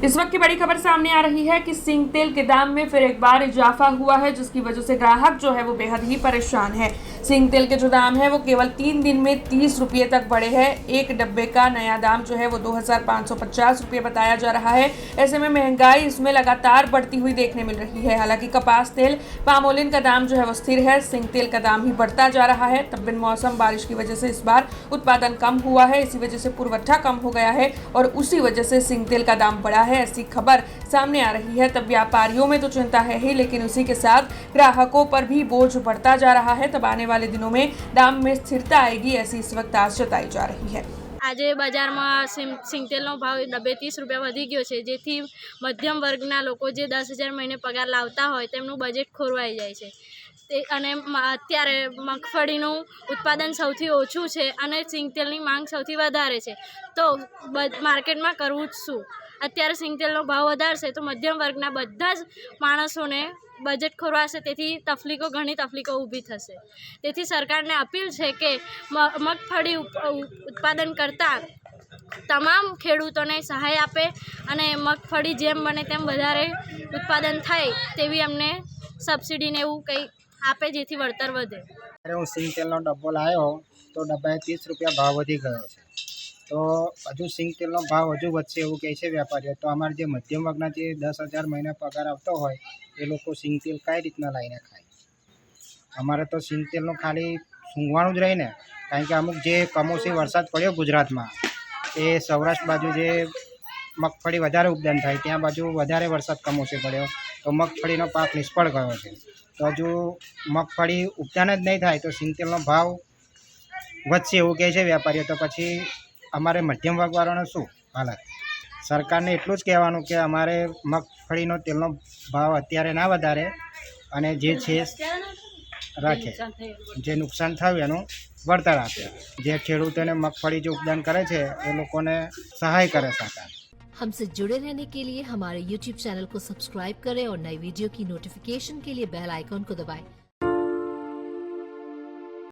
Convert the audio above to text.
इस वक्त की बड़ी खबर सामने आ रही है कि सिंग तेल के दाम में फिर एक बार इजाफा हुआ है, जिसकी वजह से ग्राहक जो है वो बेहद ही परेशान है। सिंग तेल के जो दाम है वो केवल 3 दिन में 30 रुपये तक बढ़े हैं। एक डब्बे का नया दाम जो है वो 2550 रुपये बताया जा रहा है। ऐसे में महंगाई इसमें लगातार बढ़ती हुई देखने मिल रही है। हालांकि कपास तेल, पामोलिन का दाम जो है वो स्थिर है, सिंग तेल का दाम ही बढ़ता जा रहा है। तब बिन मौसम बारिश की वजह से इस बार उत्पादन कम हुआ है, इसी वजह से पुरवठा कम हो गया है और उसी वजह से सिंग तेल का दाम बढ़ा है, ऐसी खबर सामने आ रही है। तब व्यापारियों में तो चिंता है ही, लेकिन उसी के साथ ग्राहकों पर भी बोझ बढ़ता जा रहा है। तब आने वाले दिनों में दाम में स्थिरता आएगी, ऐसी इस वक्त आस जताई जा रही है। આજે બજારમાં સિંગતેલનો ભાવ ડબ્બે 30 રૂપિયા વધી ગયો છે, જેથી મધ્યમ વર્ગના લોકો જે 10,000 મહિને પગાર લાવતા હોય તેમનું બજેટ ખોરવાઈ જાય છે અને અત્યારે મગફળીનું ઉત્પાદન સૌથી ઓછું છે અને સિંગતેલની માંગ સૌથી વધારે છે, તો માર્કેટમાં કરવું જ શું? અત્યારે સિંગતેલનો ભાવ વધારશે તો મધ્યમ વર્ગના બધા જ માણસોને બજેટ ખોરવાશે, તેથી ઘણી તકલીફો ઊભી થશે। તેથી સરકારને અપીલ છે કે મગફળી ઉત્પાદન કરતા તમામ ખેડૂતોને સહાય આપે અને મગફળી જેમ બને તેમ વધારે ઉત્પાદન થાય તેવી અમને સબસિડી ને એવું કંઈ આપે, જેથી વળતર વધે। હું સિંગ તેલનો ડબ્બો લાવ્યો તો ડબ્બાએ 30 રૂપિયા ભાવ વધી ગયો છે, તો હજુ સિંગ તેલનો ભાવ હજુ વધશે એવું કહે છે વેપારીઓ। તો અમારે જે મધ્યમ વર્ગના જે 10,000 મહિને પગાર આવતો હોય એ લોકો સિંગ તેલ કઈ રીતના લાવીને ખાય? અમારે તો સિંગ તેલનું ખાલી સૂંઘવાનું જ રહી ને, કારણ કે અમુક જે કમોસમી વરસાદ પડ્યો ગુજરાતમાં, એ સૌરાષ્ટ્ર બાજુ જે મગફળી વધારે ઉત્પાદન થાય ત્યાં બાજુ વધારે વરસાદ કમોસમી પડ્યો તો મગફળીનો પાક નિષ્ફળ ગયો છે। તો હજુ મગફળી ઉત્પાદન જ નહીં થાય તો સિંગ તેલનો ભાવ વધશે એવું કહે છે વેપારીઓ। તો પછી અમારે મધ્યમ વર્ગવાળાનો શું હાલત? સરકારને એટલું જ કહેવાનું કે અમારે મગફળીનો તેલનો ભાવ અત્યારે ના વધારે અને જે છે રાખે, જે નુકસાન થયું એનું વળતર આપે। જે ખેડૂતોને મગફળી જે ઉત્પાદન કરે છે એ લોકોને સહાય કરે સરકાર। हमसे जुड़े रहने के लिए हमारे YouTube चैनल को सब्सक्राइब करें और नई वीडियो की नोटिफिकेशन के लिए बेल आइकॉन को दबाएं।